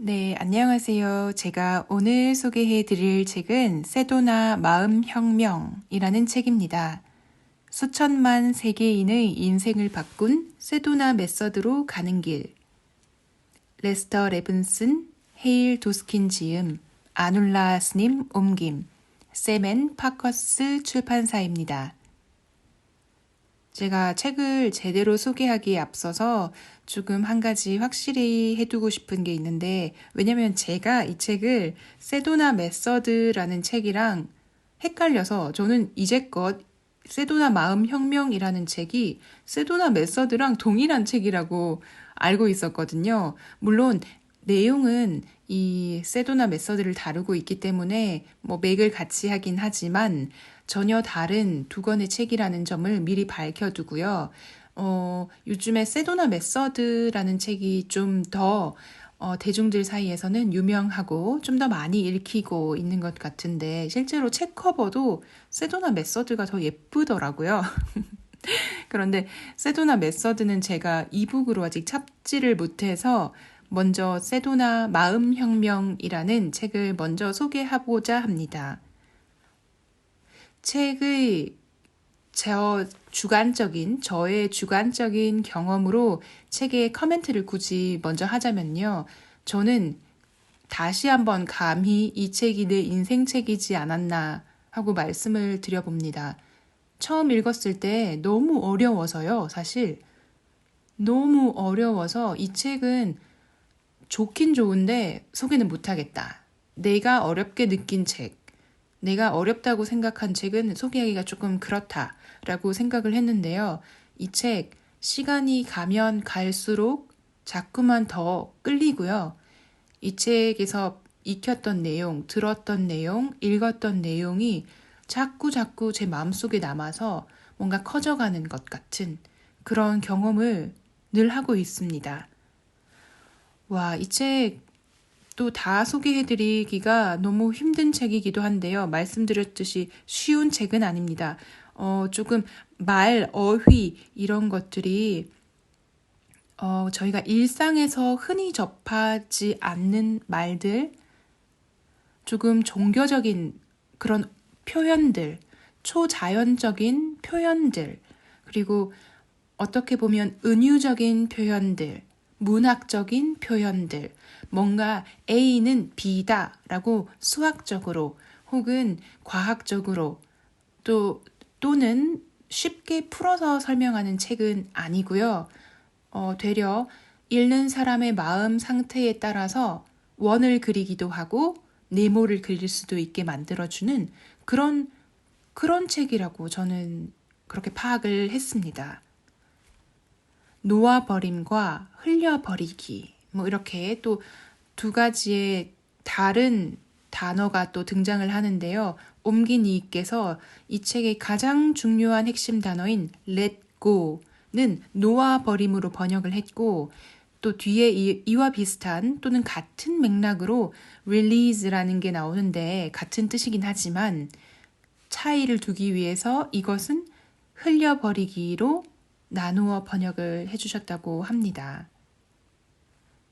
네, 안녕하세요. 제가 오늘 소개해 드릴 책은 세도나 마음혁명이라는 책입니다. 수천만 세계인의 인생을 바꾼 세도나 메서드로 가는 길. 레스터 레븐슨, 헤일 도스킨 지음, 아눌라 스님 옮김, 샘앤 파커스 출판사입니다. 제가 책을 제대로 소개하기에 앞서서 조금 한 가지 확실히 해두고 싶은 게 있는데, 왜냐면 제가 이 책을 세도나 메서드라는 책이랑 헷갈려서 저는 이제껏 세도나 마음혁명이라는 책이 세도나 메서드랑 동일한 책이라고 알고 있었거든요. 물론 내용은 이 세도나 메서드를 다루고 있기 때문에 맥을 같이 하긴 하지만 전혀 다른 두 권의 책이라는 점을 미리 밝혀두고요. 요즘에 세도나 메서드라는 책이 좀 더 대중들 사이에서는 유명하고 좀 더 많이 읽히고 있는 것 같은데 실제로 책 커버도 세도나 메서드가 더 예쁘더라고요. 그런데 세도나 메서드는 제가 이북으로 아직 찾지를 못해서 먼저 세도나 마음혁명이라는 책을 먼저 소개하고자 합니다. 책의 저의 주관적인 경험으로 책의 커멘트를 굳이 먼저 하자면요. 저는 다시 한번 감히 이 책이 내 인생 책이지 않았나 하고 말씀을 드려봅니다. 처음 읽었을 때 너무 어려워서요, 사실. 너무 어려워서 이 책은 좋긴 좋은데 소개는 못하겠다. 내가 어렵게 느낀 책, 내가 어렵다고 생각한 책은 소개하기가 조금 그렇다라고 생각을 했는데요. 이 책 시간이 가면 갈수록 자꾸만 더 끌리고요. 이 책에서 익혔던 내용, 들었던 내용, 읽었던 내용이 자꾸 제 마음속에 남아서 뭔가 커져가는 것 같은 그런 경험을 늘 하고 있습니다. 와, 이 책 또 다 소개해드리기가 너무 힘든 책이기도 한데요. 말씀드렸듯이 쉬운 책은 아닙니다. 조금 어휘 이런 것들이 저희가 일상에서 흔히 접하지 않는 말들, 조금 종교적인 그런 표현들, 초자연적인 표현들, 그리고 어떻게 보면 은유적인 표현들, 문학적인 표현들, 뭔가 A는 B다라고 수학적으로 혹은 과학적으로 또는 쉽게 풀어서 설명하는 책은 아니고요. 되려 읽는 사람의 마음 상태에 따라서 원을 그리기도 하고 네모를 그릴 수도 있게 만들어주는 그런 책이라고 저는 그렇게 파악을 했습니다. 놓아버림과 흘려버리기 이렇게 또 두 가지의 다른 단어가 또 등장을 하는데요. 옮긴 이께서 이 책의 가장 중요한 핵심 단어인 let go는 놓아버림으로 번역을 했고 또 뒤에 이와 비슷한 또는 같은 맥락으로 release라는 게 나오는데 같은 뜻이긴 하지만 차이를 두기 위해서 이것은 흘려버리기로 나누어 번역을 해주셨다고 합니다.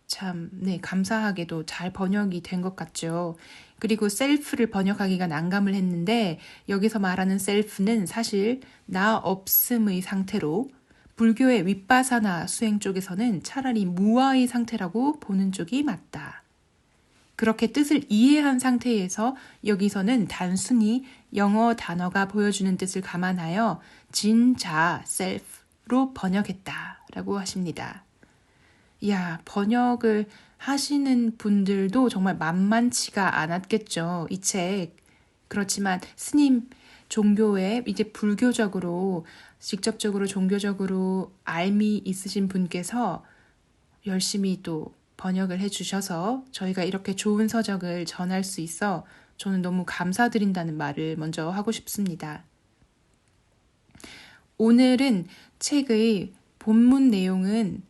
참, 감사하게도 잘 번역이 된 것 같죠. 그리고 셀프를 번역하기가 난감을 했는데 여기서 말하는 셀프는 사실 나 없음의 상태로 불교의 윗바사나 수행 쪽에서는 차라리 무아의 상태라고 보는 쪽이 맞다. 그렇게 뜻을 이해한 상태에서 여기서는 단순히 영어 단어가 보여주는 뜻을 감안하여 진자, self로 번역했다라고 하십니다. 이야, 번역을 하시는 분들도 정말 만만치가 않았겠죠, 이 책. 그렇지만 스님 종교에 이제 불교적으로 직접적으로 종교적으로 알미 있으신 분께서 열심히 또 번역을 해주셔서 저희가 이렇게 좋은 서적을 전할 수 있어 저는 너무 감사드린다는 말을 먼저 하고 싶습니다. 오늘은 책의 본문 내용은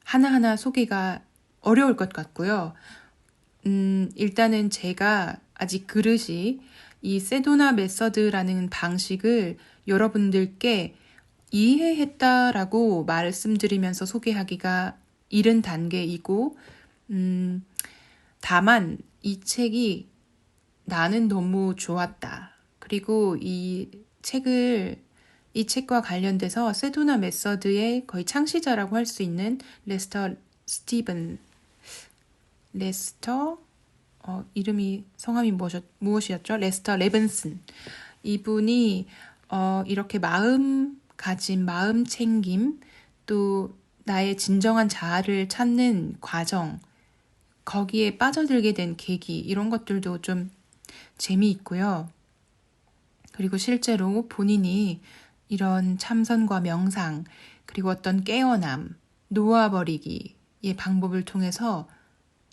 하나하나 소개가 어려울 것 같고요. 일단은 제가 아직 그릇이 이 세도나 메서드라는 방식을 여러분들께 이해했다라고 말씀드리면서 소개하기가 이른 단계이고 다만 이 책이 나는 너무 좋았다. 그리고 이 책과 관련돼서 세도나 메서드의 거의 창시자라고 할 수 있는 레스터 이름이 성함이 무엇이었죠? 레스터 레븐슨. 이분이 이렇게 마음 챙김, 또 나의 진정한 자아를 찾는 과정, 거기에 빠져들게 된 계기, 이런 것들도 좀 재미있고요. 그리고 실제로 본인이 이런 참선과 명상, 그리고 어떤 깨어남, 놓아버리기의 방법을 통해서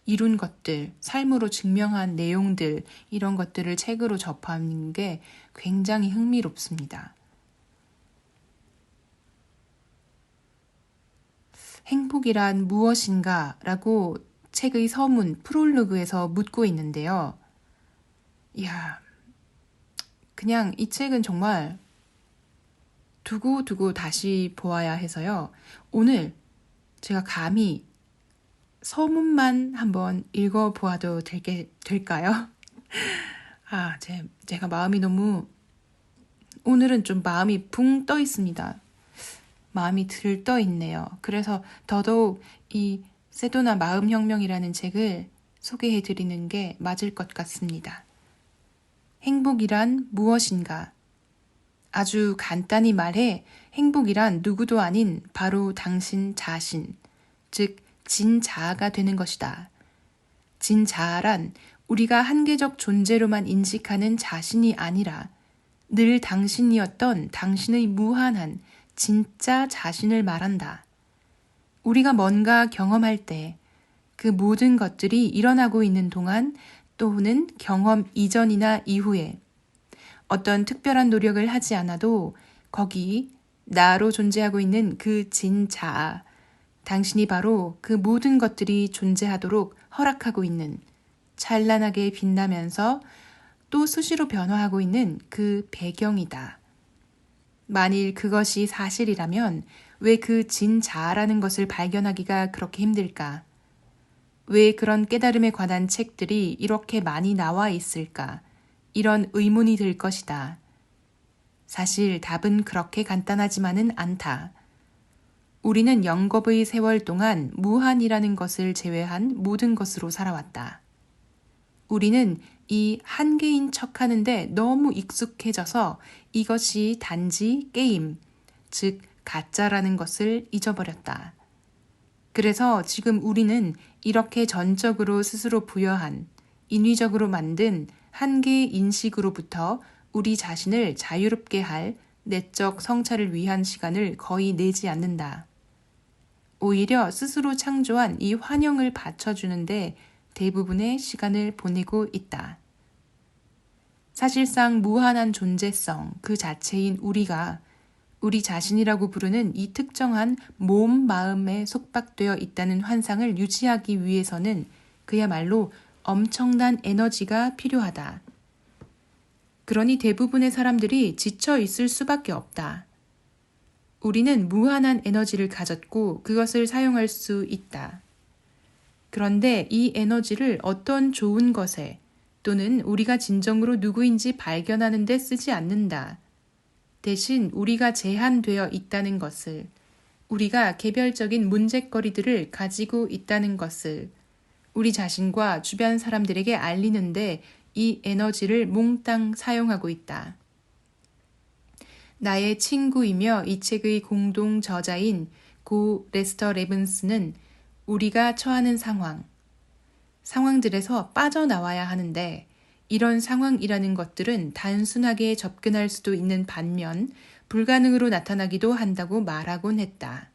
이룬 것들, 삶으로 증명한 내용들, 이런 것들을 책으로 접하는 게 굉장히 흥미롭습니다. 행복이란 무엇인가? 라고 책의 서문, 프롤로그에서 묻고 있는데요. 이야, 그냥 이 책은 정말 두고 다시 보아야 해서요. 오늘 제가 감히 서문만 한번 읽어보아도 될까요? 제가 마음이 너무, 오늘은 좀 마음이 붕 떠 있습니다. 마음이 들떠 있네요. 그래서 더더욱 이 세도나 마음혁명이라는 책을 소개해드리는 게 맞을 것 같습니다. 행복이란 무엇인가? 아주 간단히 말해 행복이란 누구도 아닌 바로 당신 자신, 즉 진자아가 되는 것이다. 진자아란 우리가 한계적 존재로만 인식하는 자신이 아니라 늘 당신이었던 당신의 무한한 진짜 자신을 말한다. 우리가 뭔가 경험할 때 그 모든 것들이 일어나고 있는 동안 또는 경험 이전이나 이후에 어떤 특별한 노력을 하지 않아도 거기 나로 존재하고 있는 그 진자아, 당신이 바로 그 모든 것들이 존재하도록 허락하고 있는 찬란하게 빛나면서 또 수시로 변화하고 있는 그 배경이다. 만일 그것이 사실이라면 왜 그 진자아라는 것을 발견하기가 그렇게 힘들까? 왜 그런 깨달음에 관한 책들이 이렇게 많이 나와 있을까? 이런 의문이 들 것이다. 사실 답은 그렇게 간단하지만은 않다. 우리는 영겁의 세월 동안 무한이라는 것을 제외한 모든 것으로 살아왔다. 우리는 이 한계인 척하는데 너무 익숙해져서 이것이 단지 게임, 즉 가짜라는 것을 잊어버렸다. 그래서 지금 우리는 이렇게 전적으로 스스로 부여한, 인위적으로 만든 한계의 인식으로부터 우리 자신을 자유롭게 할 내적 성찰을 위한 시간을 거의 내지 않는다. 오히려 스스로 창조한 이 환영을 받쳐주는데 대부분의 시간을 보내고 있다. 사실상 무한한 존재성 그 자체인 우리가 우리 자신이라고 부르는 이 특정한 몸, 마음에 속박되어 있다는 환상을 유지하기 위해서는 그야말로 엄청난 에너지가 필요하다. 그러니 대부분의 사람들이 지쳐 있을 수밖에 없다. 우리는 무한한 에너지를 가졌고 그것을 사용할 수 있다. 그런데 이 에너지를 어떤 좋은 것에 또는 우리가 진정으로 누구인지 발견하는 데 쓰지 않는다. 대신 우리가 제한되어 있다는 것을, 우리가 개별적인 문제거리들을 가지고 있다는 것을 우리 자신과 주변 사람들에게 알리는데 이 에너지를 몽땅 사용하고 있다. 나의 친구이며 이 책의 공동 저자인 고 레스터 레븐스는 우리가 처하는 상황들에서 빠져나와야 하는데 이런 상황이라는 것들은 단순하게 접근할 수도 있는 반면 불가능으로 나타나기도 한다고 말하곤 했다.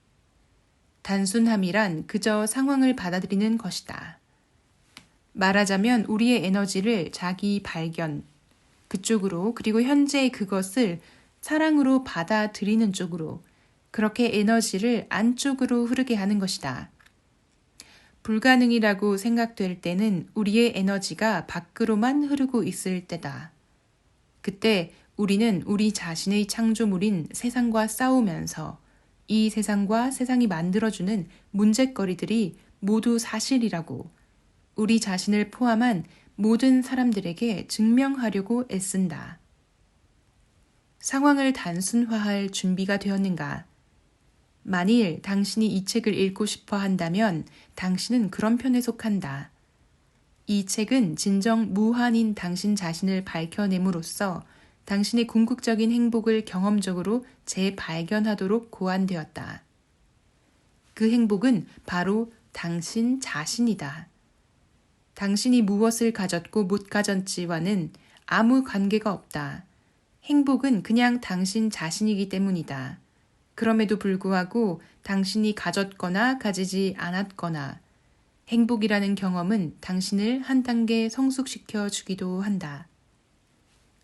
단순함이란 그저 상황을 받아들이는 것이다. 말하자면 우리의 에너지를 자기 발견, 그쪽으로 그리고 현재의 그것을 사랑으로 받아들이는 쪽으로 그렇게 에너지를 안쪽으로 흐르게 하는 것이다. 불가능이라고 생각될 때는 우리의 에너지가 밖으로만 흐르고 있을 때다. 그때 우리는 우리 자신의 창조물인 세상과 싸우면서 이 세상과 세상이 만들어주는 문제거리들이 모두 사실이라고, 우리 자신을 포함한 모든 사람들에게 증명하려고 애쓴다. 상황을 단순화할 준비가 되었는가? 만일 당신이 이 책을 읽고 싶어 한다면 당신은 그런 편에 속한다. 이 책은 진정 무한인 당신 자신을 밝혀냄으로써 당신의 궁극적인 행복을 경험적으로 재발견하도록 고안되었다. 그 행복은 바로 당신 자신이다. 당신이 무엇을 가졌고 못 가졌지와는 아무 관계가 없다. 행복은 그냥 당신 자신이기 때문이다. 그럼에도 불구하고 당신이 가졌거나 가지지 않았거나 행복이라는 경험은 당신을 한 단계 성숙시켜 주기도 한다.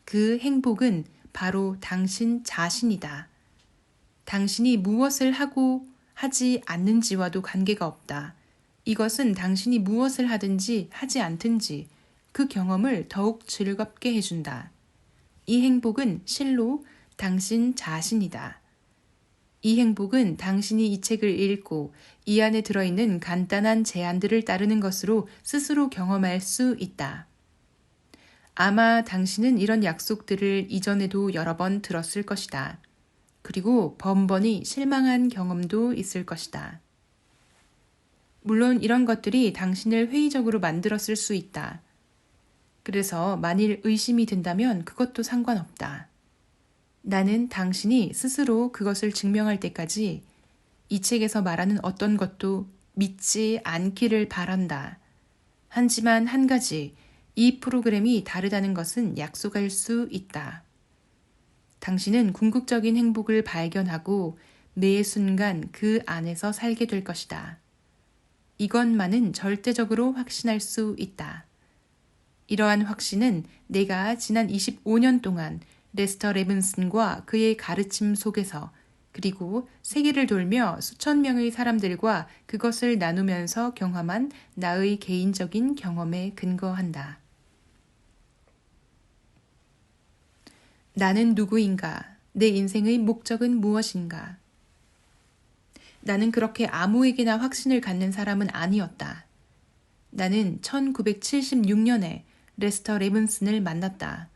그 행복은 바로 당신 자신이다. 당신이 무엇을 하고 하지 않는지와도 관계가 없다. 이것은 당신이 무엇을 하든지 하지 않든지 그 경험을 더욱 즐겁게 해준다. 이 행복은 실로 당신 자신이다. 이 행복은 당신이 이 책을 읽고 이 안에 들어있는 간단한 제안들을 따르는 것으로 스스로 경험할 수 있다. 아마 당신은 이런 약속들을 이전에도 여러 번 들었을 것이다. 그리고 번번이 실망한 경험도 있을 것이다. 물론 이런 것들이 당신을 회의적으로 만들었을 수 있다. 그래서 만일 의심이 든다면 그것도 상관없다. 나는 당신이 스스로 그것을 증명할 때까지 이 책에서 말하는 어떤 것도 믿지 않기를 바란다. 하지만 한 가지, 이 프로그램이 다르다는 것은 약속할 수 있다. 당신은 궁극적인 행복을 발견하고 매 순간 그 안에서 살게 될 것이다. 이것만은 절대적으로 확신할 수 있다. 이러한 확신은 내가 지난 25년 동안 레스터 레븐슨과 그의 가르침 속에서 그리고 세계를 돌며 수천 명의 사람들과 그것을 나누면서 경험한 나의 개인적인 경험에 근거한다. 나는 누구인가? 내 인생의 목적은 무엇인가? 나는 그렇게 아무에게나 확신을 갖는 사람은 아니었다. 나는 1976년에 레스터 레븐슨을 만났다.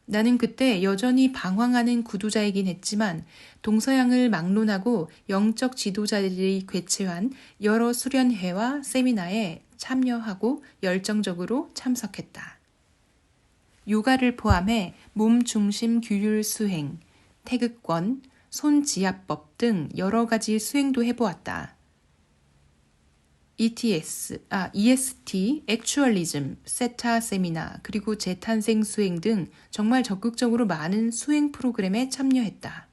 나는 그때 여전히 방황하는 구두자이긴 했지만 동서양을 막론하고 영적 지도자들이 개최한 여러 수련회와 세미나에 참여하고 열정적으로 참석했다. 요가를 포함해 몸 중심 규율 수행, 태극권, 손지압법 등 여러 가지 수행도 해보았다. EST, 액추얼리즘, 세타 세미나, 그리고 재탄생 수행 등 정말 적극적으로 많은 수행 프로그램에 참여했다.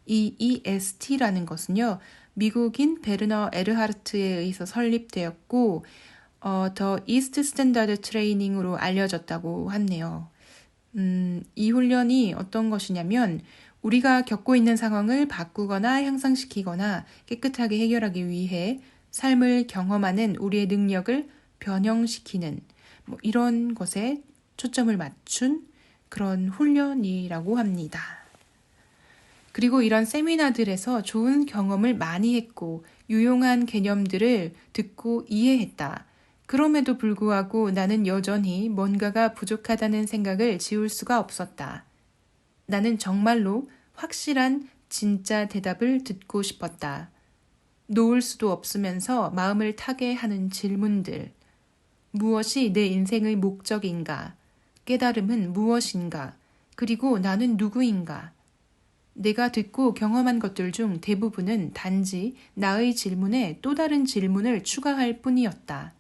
이 EST라는 것은요, 미국인 베르너 에르하르트에 의해서 설립되었고 더 이스트 스탠다드 트레이닝으로 알려졌다고 하네요. 이 훈련이 어떤 것이냐면 우리가 겪고 있는 상황을 바꾸거나 향상시키거나 깨끗하게 해결하기 위해 삶을 경험하는 우리의 능력을 변형시키는 이런 것에 초점을 맞춘 그런 훈련이라고 합니다. 그리고 이런 세미나들에서 좋은 경험을 많이 했고 유용한 개념들을 듣고 이해했다. 그럼에도 불구하고 나는 여전히 뭔가가 부족하다는 생각을 지울 수가 없었다. 나는 정말로 확실한 진짜 대답을 듣고 싶었다. 놓을 수도 없으면서 마음을 타게 하는 질문들. 무엇이 내 인생의 목적인가? 깨달음은 무엇인가? 그리고 나는 누구인가? 내가 듣고 경험한 것들 중 대부분은 단지 나의 질문에 또 다른 질문을 추가할 뿐이었다.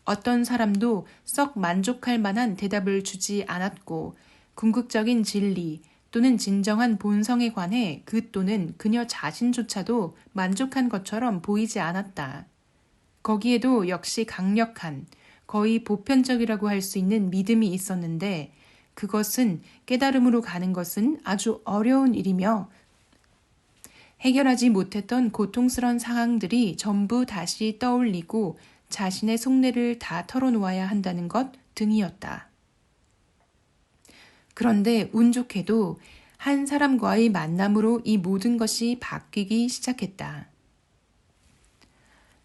어떤 사람도 썩 만족할 만한 대답을 주지 않았고 궁극적인 진리 또는 진정한 본성에 관해 그 또는 그녀 자신조차도 만족한 것처럼 보이지 않았다. 거기에도 역시 강력한, 거의 보편적이라고 할 수 있는 믿음이 있었는데 그것은 깨달음으로 가는 것은 아주 어려운 일이며 해결하지 못했던 고통스러운 상황들이 전부 다시 떠올리고 자신의 속내를 다 털어놓아야 한다는 것 등이었다. 그런데 운 좋게도 한 사람과의 만남으로 이 모든 것이 바뀌기 시작했다.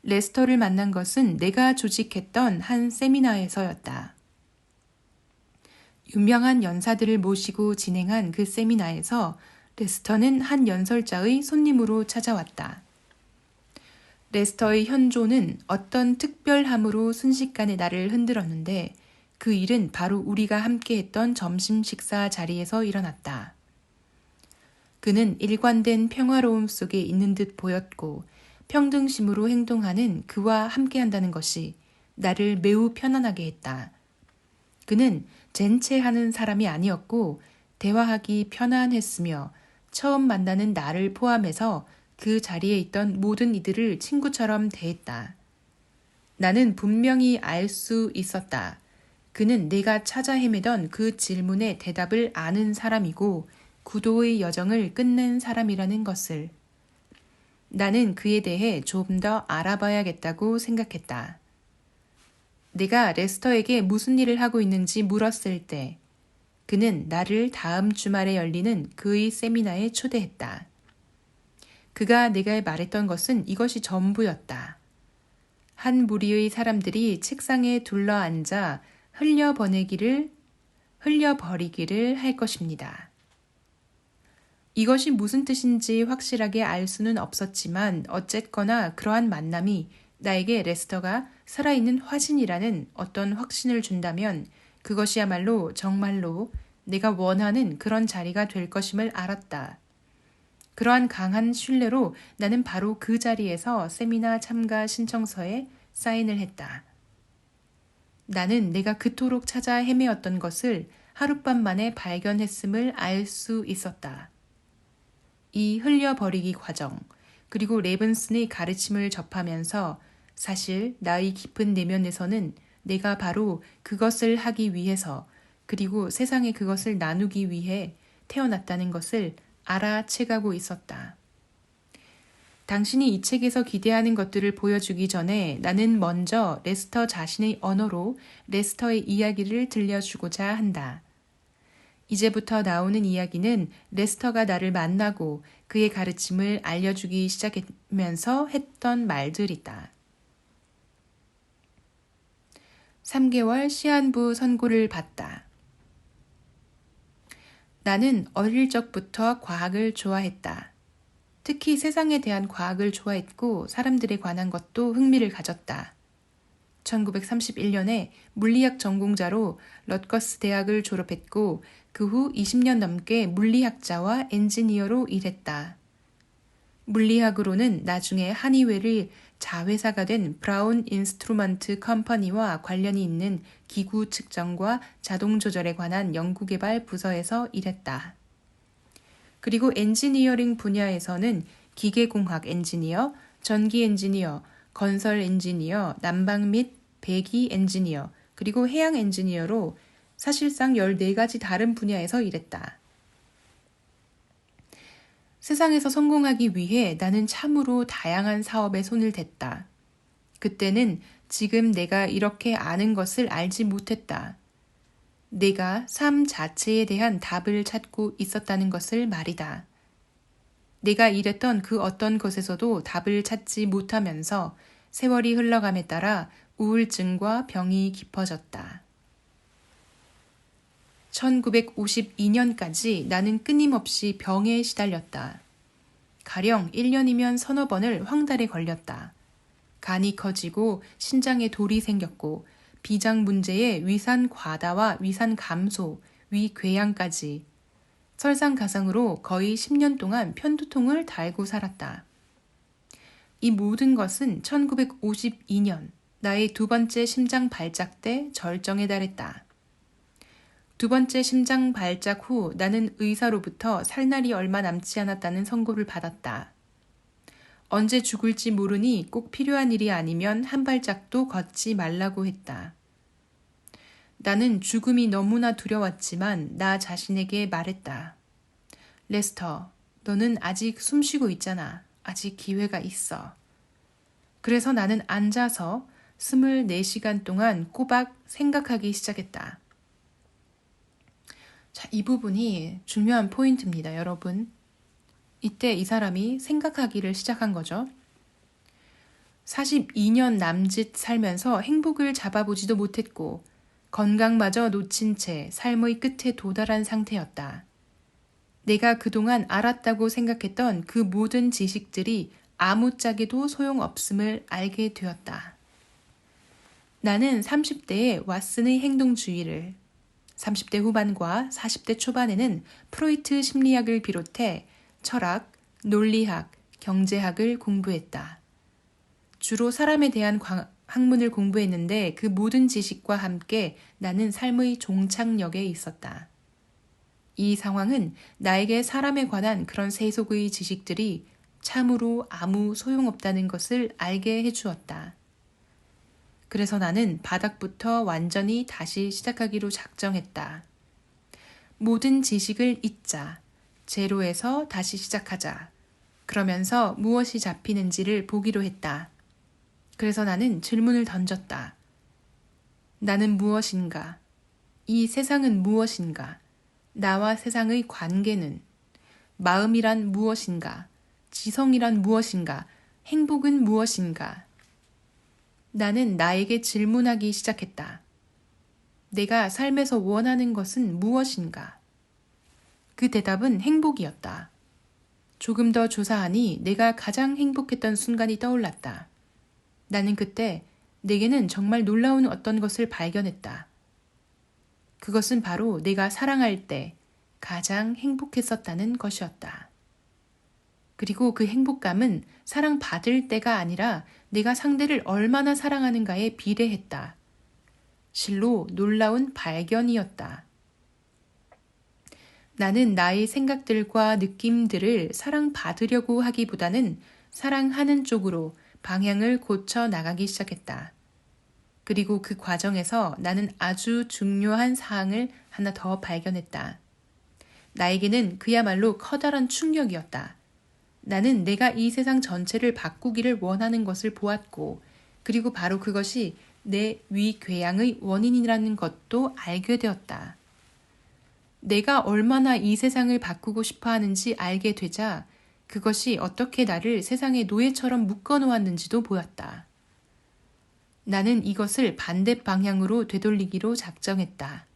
레스터를 만난 것은 내가 조직했던 한 세미나에서였다. 유명한 연사들을 모시고 진행한 그 세미나에서 레스터는 한 연설자의 손님으로 찾아왔다. 레스터의 현조는 어떤 특별함으로 순식간에 나를 흔들었는데 그 일은 바로 우리가 함께했던 점심 식사 자리에서 일어났다. 그는 일관된 평화로움 속에 있는 듯 보였고 평등심으로 행동하는 그와 함께한다는 것이 나를 매우 편안하게 했다. 그는 젠체하는 사람이 아니었고 대화하기 편안했으며 처음 만나는 나를 포함해서 그 자리에 있던 모든 이들을 친구처럼 대했다. 나는 분명히 알 수 있었다. 그는 내가 찾아 헤매던 그 질문에 대답을 아는 사람이고 구도의 여정을 끝낸 사람이라는 것을. 나는 그에 대해 좀 더 알아봐야겠다고 생각했다. 내가 레스터에게 무슨 일을 하고 있는지 물었을 때 그는 나를 다음 주말에 열리는 그의 세미나에 초대했다. 그가 내가 말했던 것은 이것이 전부였다. 한 무리의 사람들이 책상에 둘러앉아 흘려버리기를 할 것입니다. 이것이 무슨 뜻인지 확실하게 알 수는 없었지만 어쨌거나 그러한 만남이 나에게 레스터가 살아있는 화신이라는 어떤 확신을 준다면 그것이야말로 정말로 내가 원하는 그런 자리가 될 것임을 알았다. 그러한 강한 신뢰로 나는 바로 그 자리에서 세미나 참가 신청서에 사인을 했다. 나는 내가 그토록 찾아 헤매었던 것을 하룻밤 만에 발견했음을 알 수 있었다. 이 흘려버리기 과정, 그리고 레븐슨의 가르침을 접하면서 사실 나의 깊은 내면에서는 내가 바로 그것을 하기 위해서 그리고 세상에 그것을 나누기 위해 태어났다는 것을 알아채가고 있었다. 당신이 이 책에서 기대하는 것들을 보여주기 전에 나는 먼저 레스터 자신의 언어로 레스터의 이야기를 들려주고자 한다. 이제부터 나오는 이야기는 레스터가 나를 만나고 그의 가르침을 알려주기 시작하면서 했던 말들이다. 3개월 시한부 선고를 받다. 나는 어릴 적부터 과학을 좋아했다. 특히 세상에 대한 과학을 좋아했고 사람들에 관한 것도 흥미를 가졌다. 1931년에 물리학 전공자로 럿거스 대학을 졸업했고 그 후 20년 넘게 물리학자와 엔지니어로 일했다. 물리학으로는 나중에 하니웰의 자회사가 된 브라운 인스트루먼트 컴퍼니와 관련이 있는 기구 측정과 자동 조절에 관한 연구개발 부서에서 일했다. 그리고 엔지니어링 분야에서는 기계공학 엔지니어, 전기 엔지니어, 건설 엔지니어, 난방 및 배기 엔지니어, 그리고 해양 엔지니어로 사실상 14가지 다른 분야에서 일했다. 세상에서 성공하기 위해 나는 참으로 다양한 사업에 손을 댔다. 그때는 지금 내가 이렇게 아는 것을 알지 못했다. 내가 삶 자체에 대한 답을 찾고 있었다는 것을 말이다. 내가 일했던 그 어떤 것에서도 답을 찾지 못하면서 세월이 흘러감에 따라 우울증과 병이 깊어졌다. 1952년까지 나는 끊임없이 병에 시달렸다. 가령 1년이면 서너 번을 황달에 걸렸다. 간이 커지고 신장에 돌이 생겼고 비장 문제에 위산 과다와 위산 감소, 위궤양까지 설상가상으로 거의 10년 동안 편두통을 달고 살았다. 이 모든 것은 1952년 나의 두 번째 심장 발작 때 절정에 달했다. 두 번째 심장 발작 후 나는 의사로부터 살 날이 얼마 남지 않았다는 선고를 받았다. 언제 죽을지 모르니 꼭 필요한 일이 아니면 한 발짝도 걷지 말라고 했다. 나는 죽음이 너무나 두려웠지만 나 자신에게 말했다. 레스터, 너는 아직 숨쉬고 있잖아. 아직 기회가 있어. 그래서 나는 앉아서 24시간 동안 꼬박 생각하기 시작했다. 자, 이 부분이 중요한 포인트입니다, 여러분. 이때 이 사람이 생각하기를 시작한 거죠. 42년 남짓 살면서 행복을 잡아보지도 못했고 건강마저 놓친 채 삶의 끝에 도달한 상태였다. 내가 그동안 알았다고 생각했던 그 모든 지식들이 아무짝에도 소용없음을 알게 되었다. 나는 30대의 왓슨의 행동주의를, 30대 후반과 40대 초반에는 프로이트 심리학을 비롯해 철학, 논리학, 경제학을 공부했다. 주로 사람에 대한 학문을 공부했는데 그 모든 지식과 함께 나는 삶의 종착역에 있었다. 이 상황은 나에게 사람에 관한 그런 세속의 지식들이 참으로 아무 소용없다는 것을 알게 해주었다. 그래서 나는 바닥부터 완전히 다시 시작하기로 작정했다. 모든 지식을 잊자. 제로에서 다시 시작하자. 그러면서 무엇이 잡히는지를 보기로 했다. 그래서 나는 질문을 던졌다. 나는 무엇인가? 이 세상은 무엇인가? 나와 세상의 관계는? 마음이란 무엇인가? 지성이란 무엇인가? 행복은 무엇인가? 나는 나에게 질문하기 시작했다. 내가 삶에서 원하는 것은 무엇인가? 그 대답은 행복이었다. 조금 더 조사하니 내가 가장 행복했던 순간이 떠올랐다. 나는 그때 내게는 정말 놀라운 어떤 것을 발견했다. 그것은 바로 내가 사랑할 때 가장 행복했었다는 것이었다. 그리고 그 행복감은 사랑받을 때가 아니라 내가 상대를 얼마나 사랑하는가에 비례했다. 실로 놀라운 발견이었다. 나는 나의 생각들과 느낌들을 사랑받으려고 하기보다는 사랑하는 쪽으로 방향을 고쳐 나가기 시작했다. 그리고 그 과정에서 나는 아주 중요한 사항을 하나 더 발견했다. 나에게는 그야말로 커다란 충격이었다. 나는 내가 이 세상 전체를 바꾸기를 원하는 것을 보았고, 그리고 바로 그것이 내 위궤양의 원인이라는 것도 알게 되었다. 내가 얼마나 이 세상을 바꾸고 싶어 하는지 알게 되자 그것이 어떻게 나를 세상의 노예처럼 묶어 놓았는지도 보였다. 나는 이것을 반대 방향으로 되돌리기로 작정했다.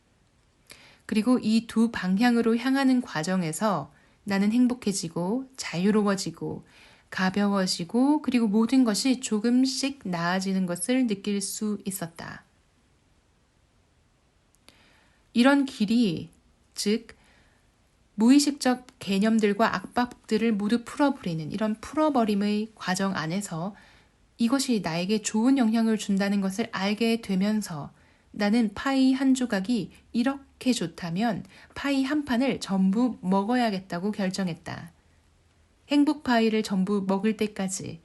그리고 이 두 방향으로 향하는 과정에서 나는 행복해지고 자유로워지고 가벼워지고 그리고 모든 것이 조금씩 나아지는 것을 느낄 수 있었다. 이런 길이, 즉 무의식적 개념들과 압박들을 모두 풀어버리는 이런 풀어버림의 과정 안에서 이것이 나에게 좋은 영향을 준다는 것을 알게 되면서 나는 파이 한 조각이 이렇게 좋다면 파이 한 판을 전부 먹어야겠다고 결정했다. 행복 파이를 전부 먹을 때까지.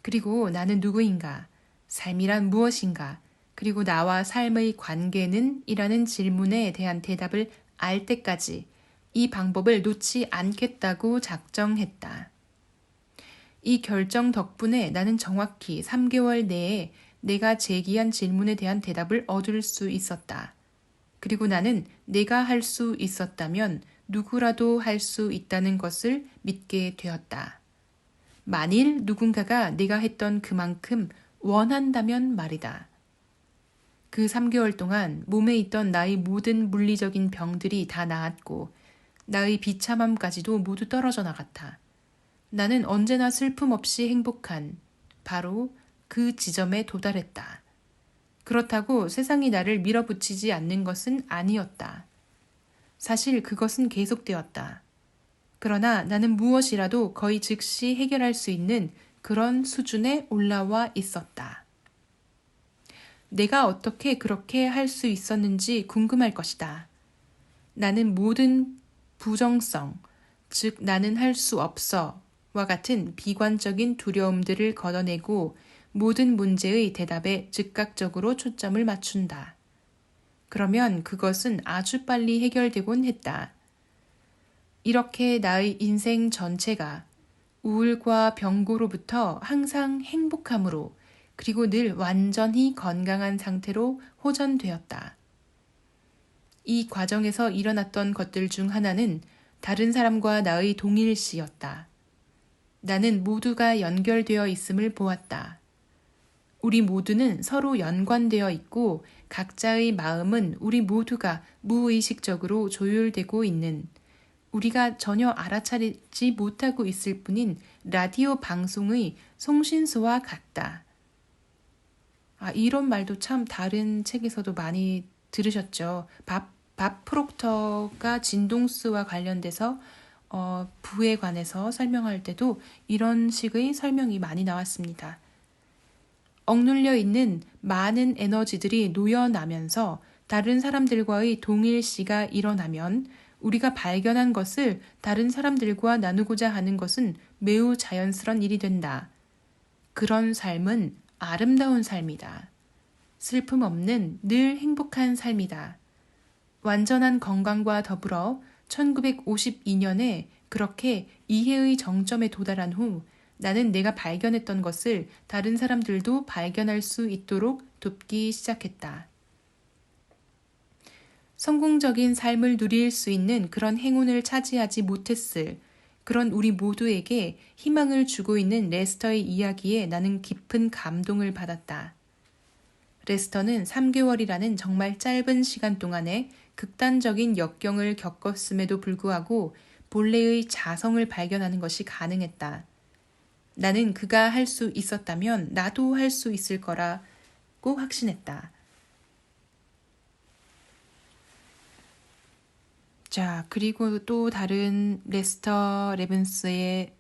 그리고 나는 누구인가? 삶이란 무엇인가? 그리고 나와 삶의 관계는? 이라는 질문에 대한 대답을 알 때까지 이 방법을 놓지 않겠다고 작정했다. 이 결정 덕분에 나는 정확히 3개월 내에 내가 제기한 질문에 대한 대답을 얻을 수 있었다. 그리고 나는 내가 할 수 있었다면 누구라도 할 수 있다는 것을 믿게 되었다. 만일 누군가가 내가 했던 그만큼 원한다면 말이다. 그 3개월 동안 몸에 있던 나의 모든 물리적인 병들이 다 나았고 나의 비참함까지도 모두 떨어져 나갔다. 나는 언제나 슬픔 없이 행복한 바로 그 지점에 도달했다. 그렇다고 세상이 나를 밀어붙이지 않는 것은 아니었다. 사실 그것은 계속되었다. 그러나 나는 무엇이라도 거의 즉시 해결할 수 있는 그런 수준에 올라와 있었다. 내가 어떻게 그렇게 할 수 있었는지 궁금할 것이다. 나는 모든 부정성, 즉 나는 할 수 없어 와 같은 비관적인 두려움들을 걷어내고 모든 문제의 대답에 즉각적으로 초점을 맞춘다. 그러면 그것은 아주 빨리 해결되곤 했다. 이렇게 나의 인생 전체가 우울과 병고로부터 항상 행복함으로 그리고 늘 완전히 건강한 상태로 호전되었다. 이 과정에서 일어났던 것들 중 하나는 다른 사람과 나의 동일시였다. 나는 모두가 연결되어 있음을 보았다. 우리 모두는 서로 연관되어 있고 각자의 마음은 우리 모두가 무의식적으로 조율되고 있는 우리가 전혀 알아차리지 못하고 있을 뿐인 라디오 방송의 송신소와 같다. 이런 말도 참 다른 책에서도 많이 들으셨죠. 밥 프록터가 진동수와 관련돼서 부에 관해서 설명할 때도 이런 식의 설명이 많이 나왔습니다. 억눌려 있는 많은 에너지들이 놓여나면서 다른 사람들과의 동일시가 일어나면 우리가 발견한 것을 다른 사람들과 나누고자 하는 것은 매우 자연스러운 일이 된다. 그런 삶은 아름다운 삶이다. 슬픔 없는 늘 행복한 삶이다. 완전한 건강과 더불어 1952년에 그렇게 이해의 정점에 도달한 후 나는 내가 발견했던 것을 다른 사람들도 발견할 수 있도록 돕기 시작했다. 성공적인 삶을 누릴 수 있는 그런 행운을 차지하지 못했을 그런 우리 모두에게 희망을 주고 있는 레스터의 이야기에 나는 깊은 감동을 받았다. 레스터는 3개월이라는 정말 짧은 시간 동안에 극단적인 역경을 겪었음에도 불구하고 본래의 자성을 발견하는 것이 가능했다. 나는 그가 할 수 있었다면 나도 할 수 있을 거라고 확신했다. 자, 그리고 또 다른 레스터 레븐스의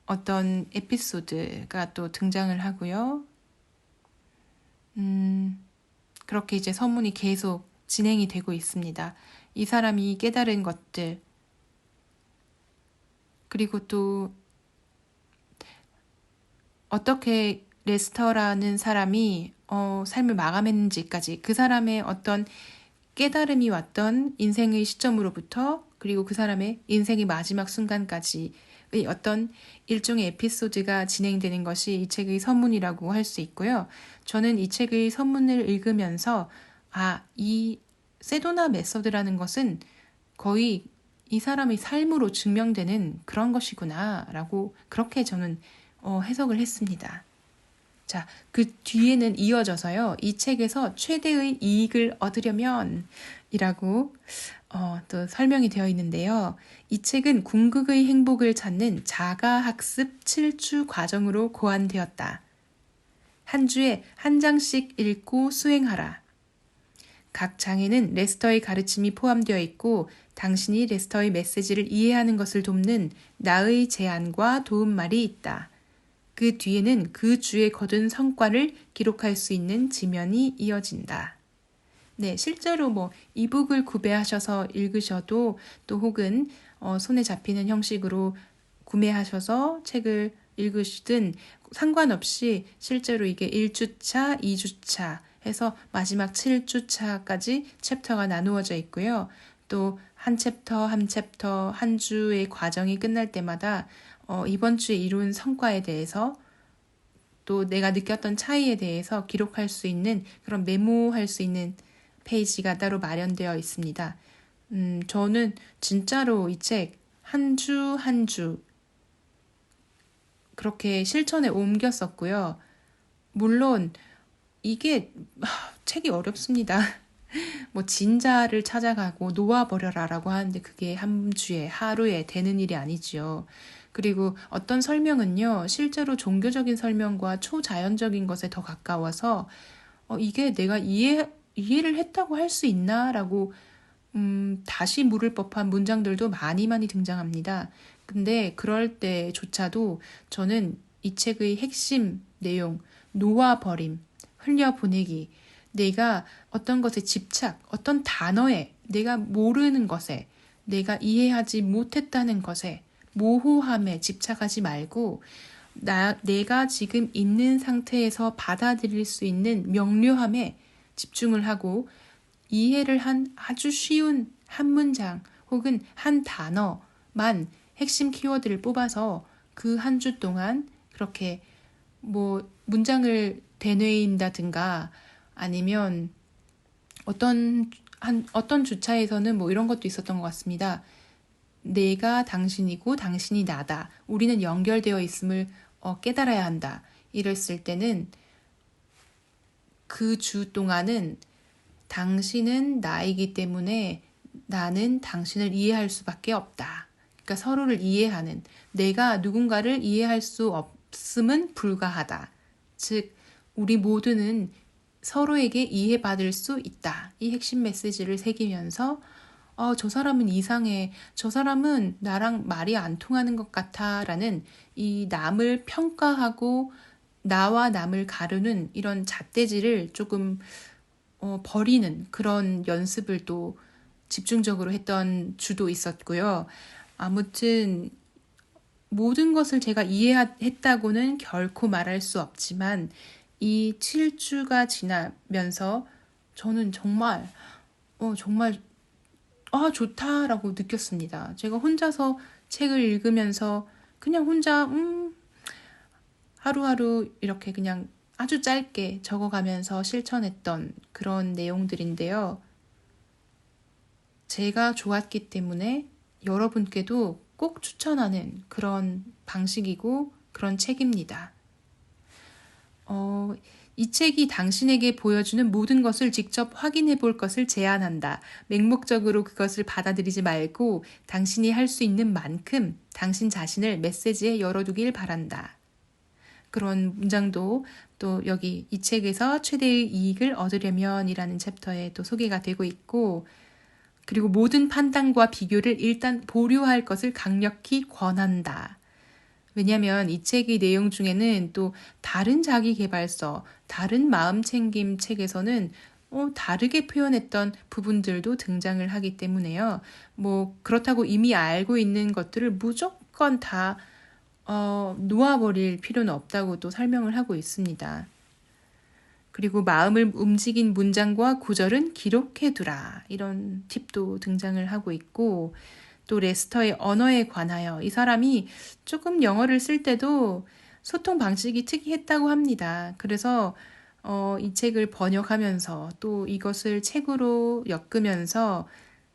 어떤 에피소드가 또 등장을 하고요. 그렇게 이제 서문이 계속 진행이 되고 있습니다. 이 사람이 깨달은 것들, 그리고 또 어떻게 레스터라는 사람이 삶을 마감했는지까지 그 사람의 어떤 깨달음이 왔던 인생의 시점으로부터 그리고 그 사람의 인생의 마지막 순간까지의 어떤 일종의 에피소드가 진행되는 것이 이 책의 서문이라고 할 수 있고요. 저는 이 책의 서문을 읽으면서 이 세도나 메서드라는 것은 거의 이 사람의 삶으로 증명되는 그런 것이구나 라고 그렇게 저는 해석을 했습니다. 자, 그 뒤에는 이어져서요. 이 책에서 최대의 이익을 얻으려면 이라고 또 설명이 되어 있는데요. 이 책은 궁극의 행복을 찾는 자가학습 7주 과정으로 고안되었다. 한 주에 한 장씩 읽고 수행하라. 각 장에는 레스터의 가르침이 포함되어 있고 당신이 레스터의 메시지를 이해하는 것을 돕는 나의 제안과 도움말이 있다. 그 뒤에는 그 주에 거둔 성과를 기록할 수 있는 지면이 이어진다. 네, 실제로 이북을 구매하셔서 읽으셔도 또 혹은 손에 잡히는 형식으로 구매하셔서 책을 읽으시든 상관없이 실제로 이게 1주차, 2주차 해서 마지막 7주차까지 챕터가 나누어져 있고요. 또 한 챕터, 한 주의 과정이 끝날 때마다 이번 주에 이룬 성과에 대해서 또 내가 느꼈던 차이에 대해서 기록할 수 있는 그런 메모할 수 있는 페이지가 따로 마련되어 있습니다. 저는 진짜로 이 책 한 주 한 주 그렇게 실천에 옮겼었고요. 물론 이게 책이 어렵습니다. 진자를 찾아가고 놓아버려라라고 하는데 그게 한 주에 하루에 되는 일이 아니지요. 그리고 어떤 설명은요, 실제로 종교적인 설명과 초자연적인 것에 더 가까워서 이게 내가 이해를 했다고 할 수 있나라고 다시 물을 법한 문장들도 많이 등장합니다. 근데 그럴 때조차도 저는 이 책의 핵심 내용, 놓아버림, 흘려보내기, 내가 어떤 것에 집착, 어떤 단어에, 내가 모르는 것에, 내가 이해하지 못했다는 것에, 모호함에 집착하지 말고 내가 지금 있는 상태에서 받아들일 수 있는 명료함에 집중을 하고 이해를 한 아주 쉬운 한 문장 혹은 한 단어만 핵심 키워드를 뽑아서 그 한 주 동안 그렇게 문장을 되뇌인다든가 아니면 어떤 주차에서는 이런 것도 있었던 것 같습니다. 내가 당신이고 당신이 나다. 우리는 연결되어 있음을 깨달아야 한다. 이랬을 때는 그 주 동안은 당신은 나이기 때문에 나는 당신을 이해할 수밖에 없다. 그러니까 서로를 이해하는, 내가 누군가를 이해할 수 없음은 불가하다. 즉, 우리 모두는 서로에게 이해받을 수 있다. 이 핵심 메시지를 새기면서 저 사람은 이상해. 저 사람은 나랑 말이 안 통하는 것 같아. 라는 이 남을 평가하고 나와 남을 가르는 이런 잣대질을 조금 버리는 그런 연습을 또 집중적으로 했던 주도 있었고요. 아무튼 모든 것을 제가 이해했다고는 결코 말할 수 없지만 이 7주가 지나면서 저는 정말 좋다라고 느꼈습니다. 제가 혼자서 책을 읽으면서 그냥 혼자 하루하루 이렇게 그냥 아주 짧게 적어가면서 실천했던 그런 내용들인데요. 제가 좋았기 때문에 여러분께도 꼭 추천하는 그런 방식이고 그런 책입니다. 이 책이 당신에게 보여주는 모든 것을 직접 확인해 볼 것을 제안한다. 맹목적으로 그것을 받아들이지 말고 당신이 할 수 있는 만큼 당신 자신을 메시지에 열어두길 바란다. 그런 문장도 또 여기 이 책에서 최대의 이익을 얻으려면 이라는 챕터에 또 소개가 되고 있고, 그리고 모든 판단과 비교를 일단 보류할 것을 강력히 권한다. 왜냐하면 이 책의 내용 중에는 또 다른 자기계발서, 다른 마음챙김 책에서는 다르게 표현했던 부분들도 등장을 하기 때문에요. 그렇다고 이미 알고 있는 것들을 무조건 다 놓아버릴 필요는 없다고 또 설명을 하고 있습니다. 그리고 마음을 움직인 문장과 구절은 기록해두라. 이런 팁도 등장을 하고 있고, 또 레스터의 언어에 관하여 이 사람이 조금 영어를 쓸 때도 소통 방식이 특이했다고 합니다. 그래서 이 책을 번역하면서 또 이것을 책으로 엮으면서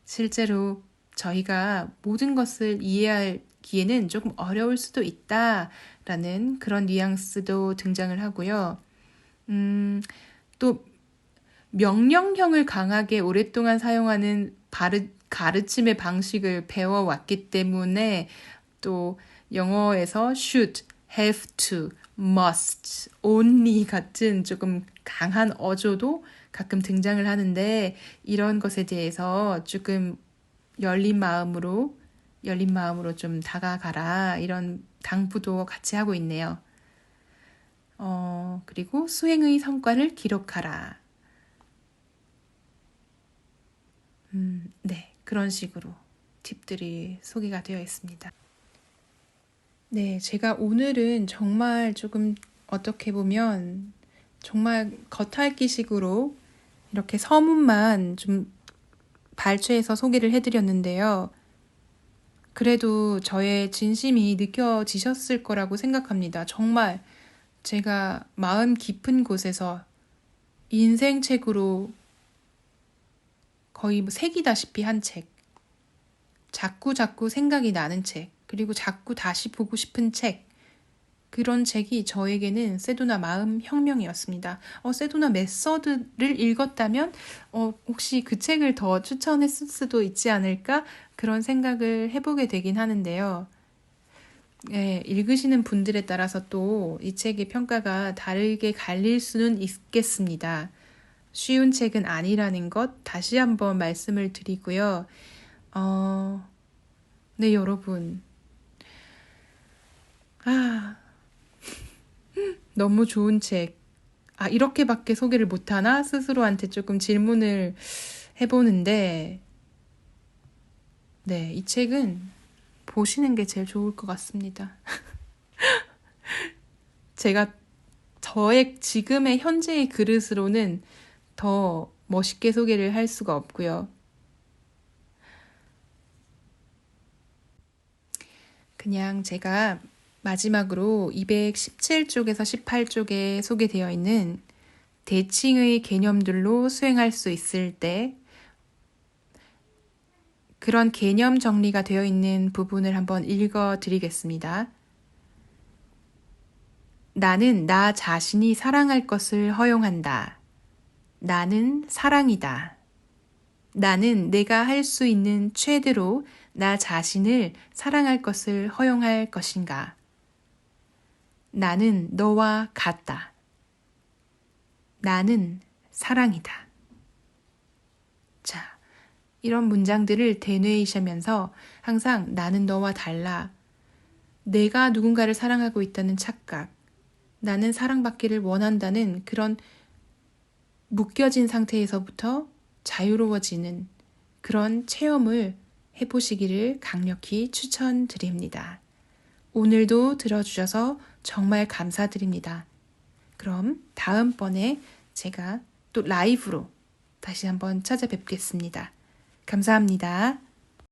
실제로 저희가 모든 것을 이해하기에는 조금 어려울 수도 있다라는 그런 뉘앙스도 등장을 하고요. 또 명령형을 강하게 오랫동안 사용하는 가르침의 방식을 배워왔기 때문에 또 영어에서 should, have to, must, only 같은 조금 강한 어조도 가끔 등장을 하는데 이런 것에 대해서 조금 열린 마음으로 좀 다가가라 이런 당부도 같이 하고 있네요. 그리고 수행의 성과를 기록하라. 네, 그런 식으로 팁들이 소개가 되어 있습니다. 네, 제가 오늘은 정말 조금 어떻게 보면 정말 겉핥기식으로 이렇게 서문만 좀 발췌해서 소개를 해드렸는데요. 그래도 저의 진심이 느껴지셨을 거라고 생각합니다. 정말 제가 마음 깊은 곳에서 인생책으로 거의 새기다시피 한 책, 자꾸 생각이 나는 책, 그리고 자꾸 다시 보고 싶은 책, 그런 책이 저에게는 세도나 마음 혁명이었습니다. 세도나 메서드를 읽었다면 혹시 그 책을 더 추천했을 수도 있지 않을까? 그런 생각을 해보게 되긴 하는데요. 네, 읽으시는 분들에 따라서 또 이 책의 평가가 다르게 갈릴 수는 있겠습니다. 쉬운 책은 아니라는 것 다시 한번 말씀을 드리고요. 네, 여러분. 너무 좋은 책. 이렇게밖에 소개를 못하나? 스스로한테 조금 질문을 해보는데, 네, 이 책은 보시는 게 제일 좋을 것 같습니다. 제가 저의 지금의 현재의 그릇으로는 더 멋있게 소개를 할 수가 없고요. 그냥 제가 마지막으로 217쪽에서 18쪽에 소개되어 있는 대칭의 개념들로 수행할 수 있을 때 그런 개념 정리가 되어 있는 부분을 한번 읽어드리겠습니다. 나는 나 자신이 사랑할 것을 허용한다. 나는 사랑이다. 나는 내가 할 수 있는 최대로 나 자신을 사랑할 것을 허용할 것인가? 나는 너와 같다. 나는 사랑이다. 자, 이런 문장들을 되뇌이시면서 항상 나는 너와 달라. 내가 누군가를 사랑하고 있다는 착각, 나는 사랑받기를 원한다는 그런 묶여진 상태에서부터 자유로워지는 그런 체험을 해보시기를 강력히 추천드립니다. 오늘도 들어주셔서 정말 감사드립니다. 그럼 다음번에 제가 또 라이브로 다시 한번 찾아뵙겠습니다. 감사합니다.